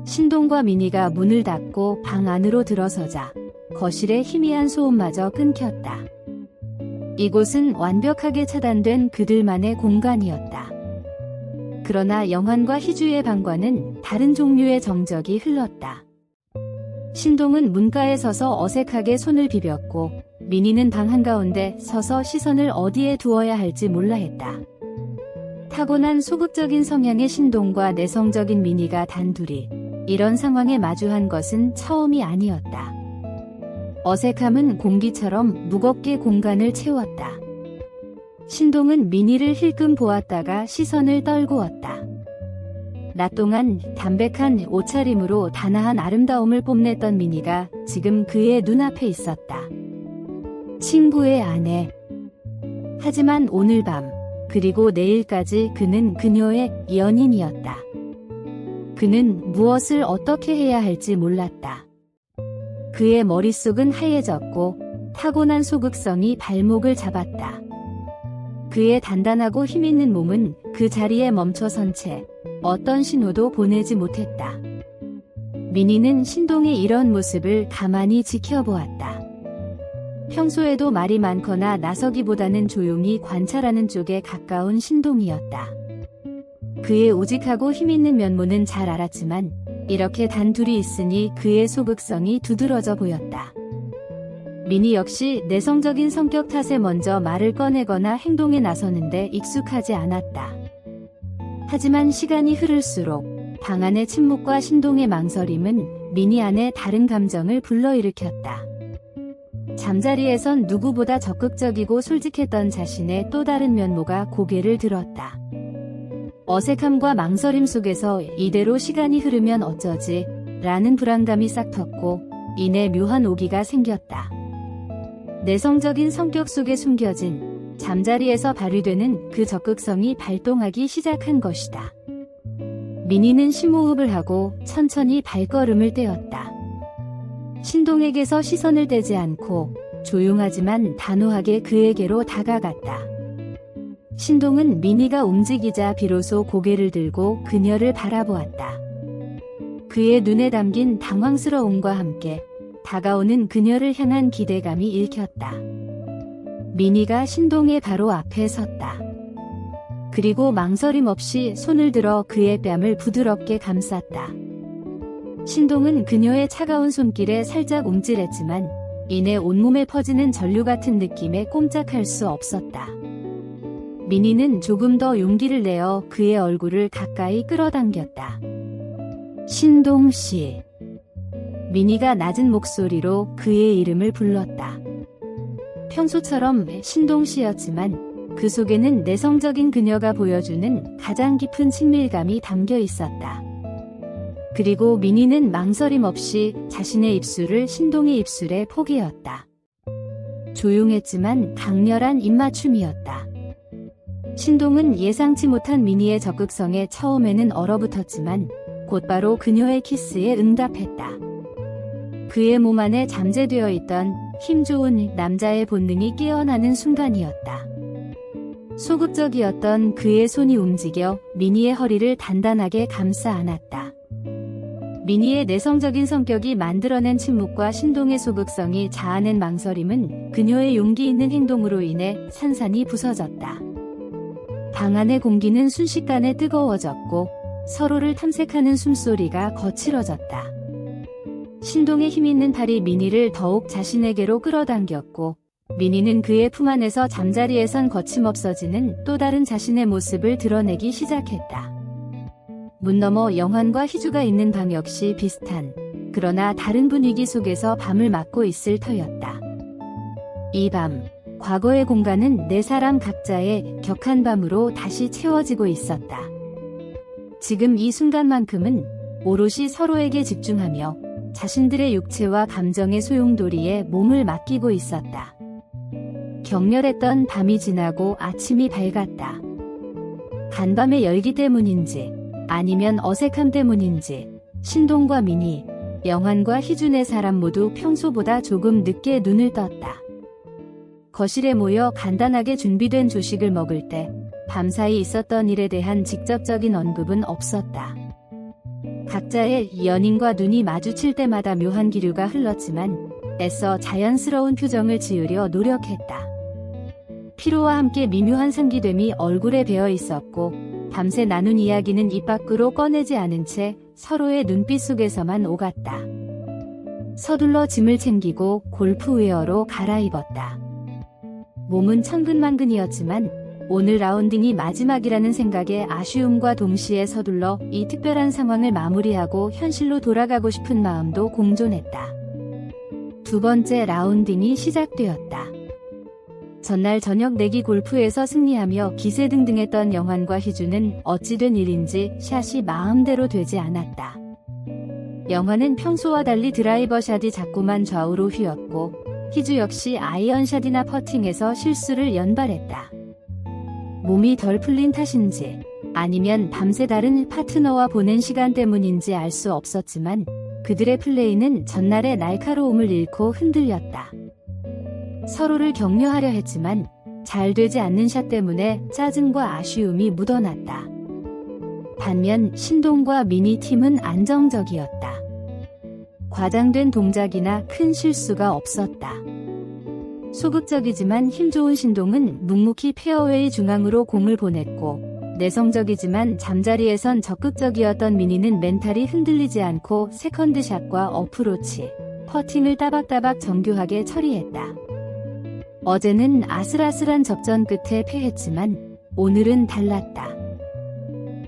신동과 민희가 문을 닫고 방 안으로 들어서자 거실의 희미한 소음마저 끊겼다. 이곳은 완벽하게 차단된 그들만의 공간이었다. 그러나 영환과 희주의 방과는 다른 종류의 정적이 흘렀다. 신동은 문가에 서서 어색하게 손을 비볐고 민희는 방 한가운데 서서 시선을 어디에 두어야 할지 몰라 했다. 타고난 소극적인 성향의 신동과 내성적인 민희가 단둘이 이런 상황에 마주한 것은 처음이 아니었다. 어색함은 공기처럼 무겁게 공간을 채웠다. 신동은 민희를 힐끔 보았다가 시선을 떨구었다. 낮 동안 담백한 옷차림으로 단아한 아름다움을 뽐냈던 민희가 지금 그의 눈앞에 있었다. 친구의 아내. 하지만 오늘 밤, 그리고 내일까지 그는 그녀의 연인이었다. 그는 무엇을 어떻게 해야 할지 몰랐다. 그의 머릿속은 하얘졌고 타고난 소극성이 발목을 잡았다. 그의 단단하고 힘있는 몸은 그 자리에 멈춰선 채 어떤 신호도 보내지 못했다. 민희는 신동의 이런 모습을 가만히 지켜보았다. 평소에도 말이 많거나 나서기보다는 조용히 관찰하는 쪽에 가까운 신동이었다. 그의 우직하고 힘있는 면모는 잘 알았지만 이렇게 단둘이 있으니 그의 소극성이 두드러져 보였다. 민희 역시 내성적인 성격 탓에 먼저 말을 꺼내거나 행동에 나서는데 익숙하지 않았다. 하지만 시간이 흐를수록 방 안의 침묵과 신동의 망설임은 미니 안에 다른 감정을 불러일으켰다. 잠자리에선 누구보다 적극적이고 솔직했던 자신의 또 다른 면모가 고개를 들었다. 어색함과 망설임 속에서 이대로 시간이 흐르면 어쩌지? 라는 불안감이 싹 텄고 이내 묘한 오기가 생겼다. 내성적인 성격 속에 숨겨진 잠자리에서 발휘되는 그 적극성이 발동하기 시작한 것이다. 미니는 심호흡을 하고 천천히 발걸음을 떼었다. 신동에게서 시선을 떼지 않고 조용하지만 단호하게 그에게로 다가갔다. 신동은 미니가 움직이자 비로소 고개를 들고 그녀를 바라보았다. 그의 눈에 담긴 당황스러움과 함께 다가오는 그녀를 향한 기대감이 읽혔다. 미니가 신동의 바로 앞에 섰다. 그리고 망설임 없이 손을 들어 그의 뺨을 부드럽게 감쌌다. 신동은 그녀의 차가운 손길에 살짝 움찔했지만 이내 온몸에 퍼지는 전류 같은 느낌에 꼼짝할 수 없었다. 미니는 조금 더 용기를 내어 그의 얼굴을 가까이 끌어당겼다. 신동 씨. 미니가 낮은 목소리로 그의 이름을 불렀다. 평소처럼 신동 씨였지만 그 속에는 내성적인 그녀가 보여주는 가장 깊은 친밀감이 담겨 있었다. 그리고 미니는 망설임 없이 자신의 입술을 신동의 입술에 포개었다. 조용했지만 강렬한 입맞춤이었다. 신동은 예상치 못한 미니의 적극성에 처음에는 얼어붙었지만 곧바로 그녀의 키스에 응답했다. 그의 몸 안에 잠재되어 있던 힘 좋은 남자의 본능이 깨어나는 순간이었다. 소극적이었던 그의 손이 움직여 미니의 허리를 단단하게 감싸 안았다. 미니의 내성적인 성격이 만들어낸 침묵과 신동의 소극성이 자아낸 망설임은 그녀의 용기 있는 행동으로 인해 산산이 부서졌다. 방 안의 공기는 순식간에 뜨거워졌고 서로를 탐색하는 숨소리가 거칠어졌다. 신동의 힘있는 팔이 미니를 더욱 자신에게로 끌어당겼고 미니는 그의 품 안에서 잠자리에선 거침없어지는 또 다른 자신의 모습을 드러내기 시작했다. 문 너머 영환과 희주가 있는 방 역시 비슷한 그러나 다른 분위기 속에서 밤을 맞고 있을 터였다. 이 밤, 과거의 공간은 네 사람 각자의 격한 밤으로 다시 채워지고 있었다. 지금 이 순간만큼은 오롯이 서로에게 집중하며 자신들의 육체와 감정의 소용돌이에 몸을 맡기고 있었다. 격렬했던 밤이 지나고 아침이 밝았다. 간밤의 열기 때문인지 아니면 어색함 때문인지 신동과 미니, 영환과 희준의 사람 모두 평소보다 조금 늦게 눈을 떴다. 거실에 모여 간단하게 준비된 조식을 먹을 때 밤사이 있었던 일에 대한 직접적인 언급은 없었다. 각자의 연인과 눈이 마주칠 때마다 묘한 기류가 흘렀지만 애써 자연스러운 표정을 지으려 노력했다. 피로와 함께 미묘한 상기됨이 얼굴에 배어 있었고 밤새 나눈 이야기는 입 밖으로 꺼내지 않은 채 서로의 눈빛 속에서만 오갔다. 서둘러 짐을 챙기고 골프웨어로 갈아입었다. 몸은 천근만근이었지만 오늘 라운딩이 마지막이라는 생각에 아쉬움과 동시에 서둘러 이 특별한 상황을 마무리하고 현실로 돌아가고 싶은 마음도 공존했다. 두 번째 라운딩이 시작되었다. 전날 저녁 내기 골프에서 승리하며 기세등등했던 영환과 희주는 어찌된 일인지 샷이 마음대로 되지 않았다. 영환은 평소와 달리 드라이버 샷이 자꾸만 좌우로 휘었고 희주 역시 아이언샷이나 퍼팅에서 실수를 연발했다. 몸이 덜 풀린 탓인지 아니면 밤새 다른 파트너와 보낸 시간 때문인지 알 수 없었지만 그들의 플레이는 전날의 날카로움을 잃고 흔들렸다. 서로를 격려하려 했지만 잘 되지 않는 샷 때문에 짜증과 아쉬움이 묻어났다. 반면 신동과 미니 팀은 안정적이었다. 과장된 동작이나 큰 실수가 없었다. 소극적이지만 힘 좋은 신동은 묵묵히 페어웨이 중앙으로 공을 보냈고 내성적이지만 잠자리에선 적극적이었던 미니는 멘탈이 흔들리지 않고 세컨드샷과 어프로치, 퍼팅을 따박따박 정교하게 처리했다. 어제는 아슬아슬한 접전 끝에 패했지만 오늘은 달랐다.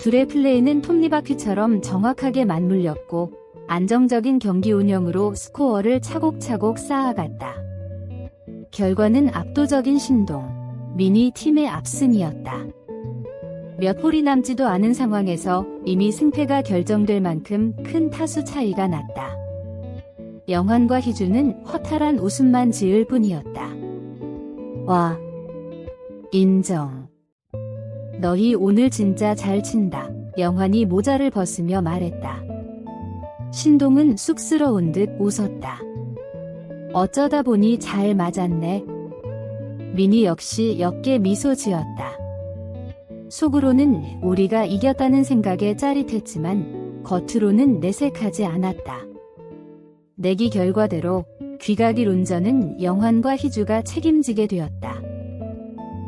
둘의 플레이는 톱니바퀴처럼 정확하게 맞물렸고 안정적인 경기 운영으로 스코어를 차곡차곡 쌓아갔다. 결과는 압도적인 신동, 미니 팀의 압승이었다. 몇 홀이 남지도 않은 상황에서 이미 승패가 결정될 만큼 큰 타수 차이가 났다. 영환과 희주는 허탈한 웃음만 지을 뿐이었다. 와, 인정. 너희 오늘 진짜 잘 친다. 영환이 모자를 벗으며 말했다. 신동은 쑥스러운 듯 웃었다. 어쩌다 보니 잘 맞았네. 미니 역시 옅게 미소 지었다. 속으로는 우리가 이겼다는 생각에 짜릿했지만 겉으로는 내색하지 않았다. 내기 결과대로 귀가길 운전은 영환과 희주가 책임지게 되었다.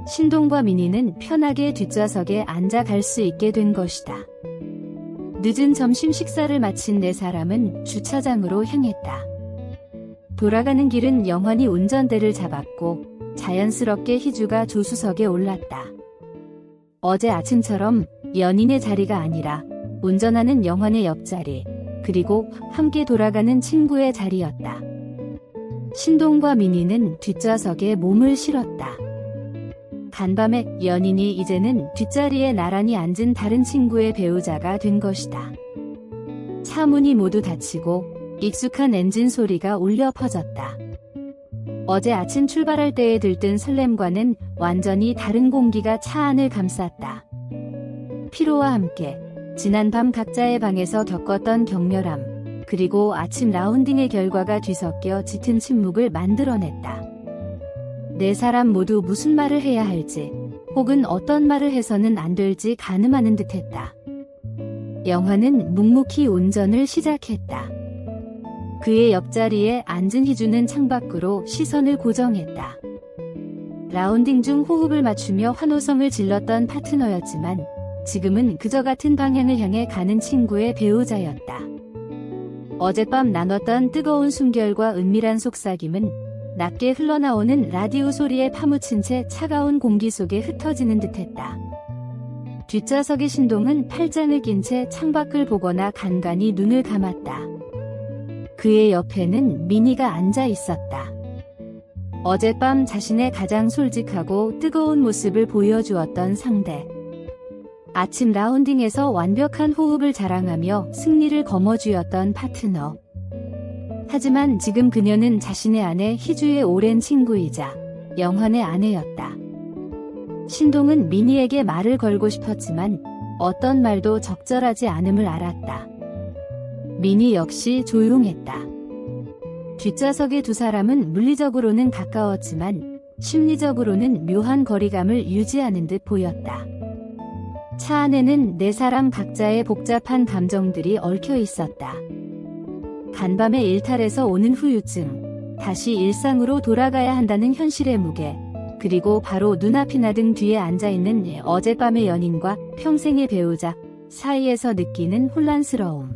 신동과 미니는 편하게 뒷좌석에 앉아 갈 수 있게 된 것이다. 늦은 점심 식사를 마친 네 사람은 주차장으로 향했다. 돌아가는 길은 영환이 운전대를 잡았고 자연스럽게 희주가 조수석에 올랐다. 어제 아침처럼 연인의 자리가 아니라 운전하는 영환의 옆자리, 그리고 함께 돌아가는 친구의 자리였다. 신동과 미니는 뒷좌석에 몸을 실었다. 간밤에 연인이 이제는 뒷자리에 나란히 앉은 다른 친구의 배우자가 된 것이다. 차 문이 모두 닫히고 익숙한 엔진 소리가 울려 퍼졌다. 어제 아침 출발할 때에 들뜬 설렘과는 완전히 다른 공기가 차 안을 감쌌다. 피로와 함께 지난밤 각자의 방에서 겪었던 격렬함, 그리고 아침 라운딩의 결과가 뒤섞여 짙은 침묵을 만들어냈다. 네 사람 모두 무슨 말을 해야 할지, 혹은 어떤 말을 해서는 안 될지 가늠하는 듯했다. 영환은 묵묵히 운전을 시작했다. 그의 옆자리에 앉은 희주는 창밖으로 시선을 고정했다. 라운딩 중 호흡을 맞추며 환호성을 질렀던 파트너였지만 지금은 그저 같은 방향을 향해 가는 친구의 배우자였다. 어젯밤 나눴던 뜨거운 숨결과 은밀한 속삭임은 낮게 흘러나오는 라디오 소리에 파묻힌 채 차가운 공기 속에 흩어지는 듯했다. 뒷좌석의 신동은 팔짱을 낀 채 창밖을 보거나 간간히 눈을 감았다. 그의 옆에는 미니가 앉아 있었다. 어젯밤 자신의 가장 솔직하고 뜨거운 모습을 보여주었던 상대. 아침 라운딩에서 완벽한 호흡을 자랑하며 승리를 거머쥐었던 파트너. 하지만 지금 그녀는 자신의 아내 희주의 오랜 친구이자 영환의 아내였다. 신동은 미니에게 말을 걸고 싶었지만 어떤 말도 적절하지 않음을 알았다. 미니 역시 조용했다. 뒷좌석의 두 사람은 물리적으로는 가까웠지만 심리적으로는 묘한 거리감을 유지하는 듯 보였다. 차 안에는 네 사람 각자의 복잡한 감정들이 얽혀 있었다. 간밤의 일탈에서 오는 후유증, 다시 일상으로 돌아가야 한다는 현실의 무게, 그리고 바로 눈앞이나 등 뒤에 앉아있는 어젯밤의 연인과 평생의 배우자 사이에서 느끼는 혼란스러움.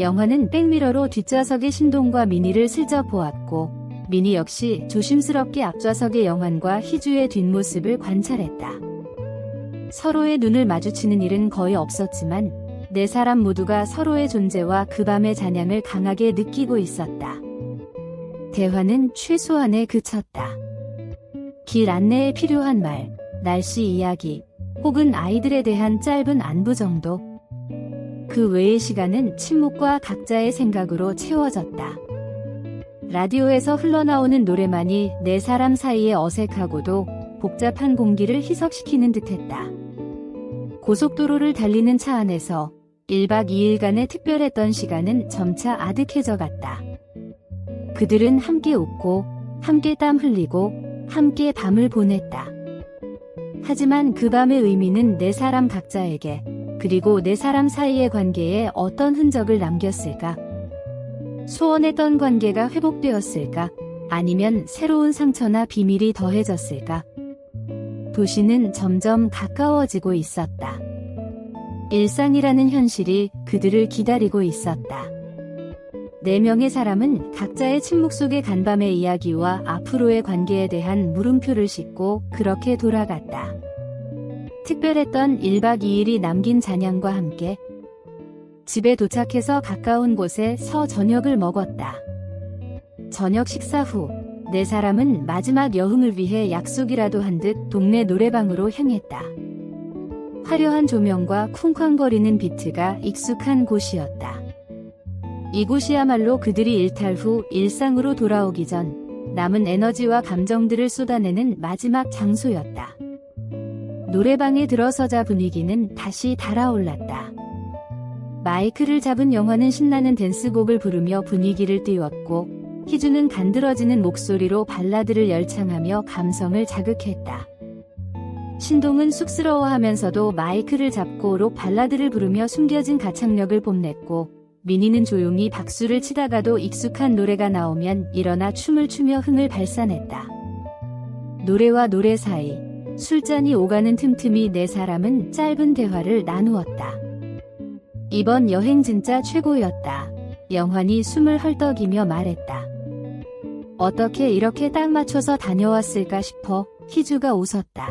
영환은 백미러로 뒷좌석의 신동과 미니를 슬쩍 보았고 미니 역시 조심스럽게 앞좌석의 영환과 희주의 뒷모습을 관찰했다. 서로의 눈을 마주치는 일은 거의 없었지만 네 사람 모두가 서로의 존재와 그 밤의 잔향을 강하게 느끼고 있었다. 대화는 최소한에 그쳤다. 길 안내에 필요한 말, 날씨 이야기, 혹은 아이들에 대한 짧은 안부 정도. 그 외의 시간은 침묵과 각자의 생각으로 채워졌다. 라디오에서 흘러나오는 노래만이 네 사람 사이의 어색하고도 복잡한 공기를 희석시키는 듯했다. 고속도로를 달리는 차 안에서 1박 2일간의 특별했던 시간은 점차 아득해져 갔다. 그들은 함께 웃고, 함께 땀 흘리고, 함께 밤을 보냈다. 하지만 그 밤의 의미는 네 사람 각자에게, 그리고 네 사람 사이의 관계에 어떤 흔적을 남겼을까? 소원했던 관계가 회복되었을까? 아니면 새로운 상처나 비밀이 더해졌을까? 도시는 점점 가까워지고 있었다. 일상이라는 현실이 그들을 기다리고 있었다. 4명의 사람은 각자의 침묵 속의 간밤의 이야기와 앞으로의 관계에 대한 물음표를 싣고 그렇게 돌아갔다. 특별했던 1박 2일이 남긴 잔향과 함께 집에 도착해서 가까운 곳에서 저녁을 먹었다. 저녁 식사 후 네 사람은 마지막 여흥을 위해 약속이라도 한 듯 동네 노래방으로 향했다. 화려한 조명과 쿵쾅거리는 비트가 익숙한 곳이었다. 이곳이야말로 그들이 일탈 후 일상으로 돌아오기 전 남은 에너지와 감정들을 쏟아내는 마지막 장소였다. 노래방에 들어서자 분위기는 다시 달아올랐다. 마이크를 잡은 영화는 신나는 댄스곡을 부르며 분위기를 띄웠고, 희주는 간드러지는 목소리로 발라드를 열창하며 감성을 자극했다. 신동은 쑥스러워하면서도 마이크를 잡고 록 발라드를 부르며 숨겨진 가창력을 뽐냈고, 미니는 조용히 박수를 치다가도 익숙한 노래가 나오면 일어나 춤을 추며 흥을 발산했다. 노래와 노래 사이 술잔이 오가는 틈틈이 네 사람은 짧은 대화를 나누었다. 이번 여행 진짜 최고였다. 영환이 숨을 헐떡이며 말했다. 어떻게 이렇게 딱 맞춰서 다녀왔을까 싶어. 희주가 웃었다.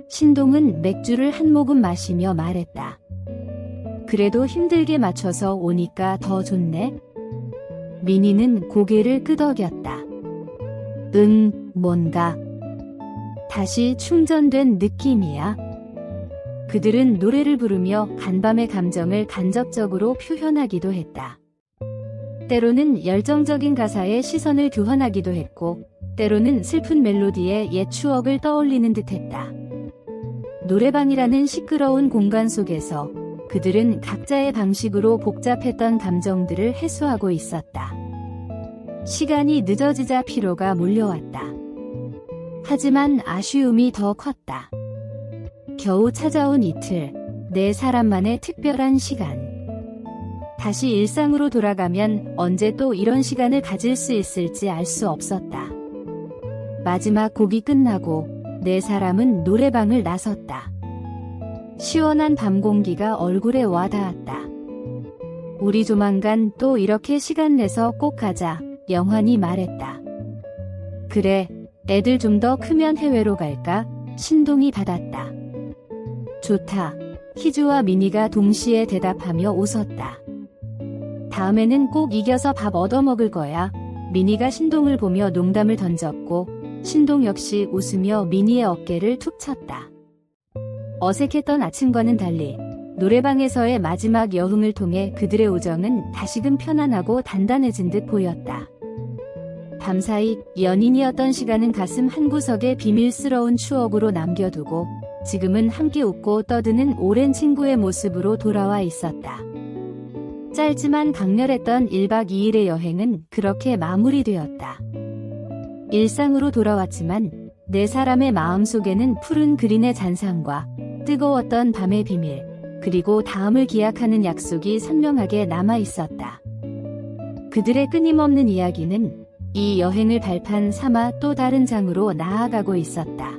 신동은 맥주를 한 모금 마시며 말했다. 그래도 힘들게 맞춰서 오니까 더 좋네. 미니는 고개를 끄덕였다. 뭔가 다시 충전된 느낌이야. 그들은 노래를 부르며 간밤의 감정을 간접적으로 표현하기도 했다. 때로는 열정적인 가사에 시선을 교환하기도 했고, 때로는 슬픈 멜로디에 옛 추억을 떠올리는 듯했다. 노래방이라는 시끄러운 공간 속에서 그들은 각자의 방식으로 복잡했던 감정들을 해소하고 있었다. 시간이 늦어지자 피로가 몰려왔다. 하지만 아쉬움이 더 컸다. 겨우 찾아온 이틀, 네 사람만의 특별한 시간. 다시 일상으로 돌아가면 언제 또 이런 시간을 가질 수 있을지 알 수 없었다. 마지막 곡이 끝나고 네 사람은 노래방을 나섰다. 시원한 밤 공기가 얼굴에 와닿았다. 우리 조만간 또 이렇게 시간 내서 꼭 가자, 영환이 말했다. 그래, 애들 좀 더 크면 해외로 갈까? 신동이 받았다. 좋다. 희주와 미니가 동시에 대답하며 웃었다. 다음에는 꼭 이겨서 밥 얻어먹을 거야. 미니가 신동을 보며 농담을 던졌고, 신동 역시 웃으며 미니의 어깨를 툭 쳤다. 어색했던 아침과는 달리 노래방에서의 마지막 여흥을 통해 그들의 우정은 다시금 편안하고 단단해진 듯 보였다. 밤사이 연인이었던 시간은 가슴 한구석에 비밀스러운 추억으로 남겨두고, 지금은 함께 웃고 떠드는 오랜 친구의 모습으로 돌아와 있었다. 짧지만 강렬했던 1박 2일의 여행은 그렇게 마무리되었다. 일상으로 돌아왔지만 네 사람의 마음속에는 푸른 그린의 잔상과 뜨거웠던 밤의 비밀, 그리고 다음을 기약하는 약속이 선명하게 남아있었다. 그들의 끊임없는 이야기는 이 여행을 발판 삼아 또 다른 장으로 나아가고 있었다.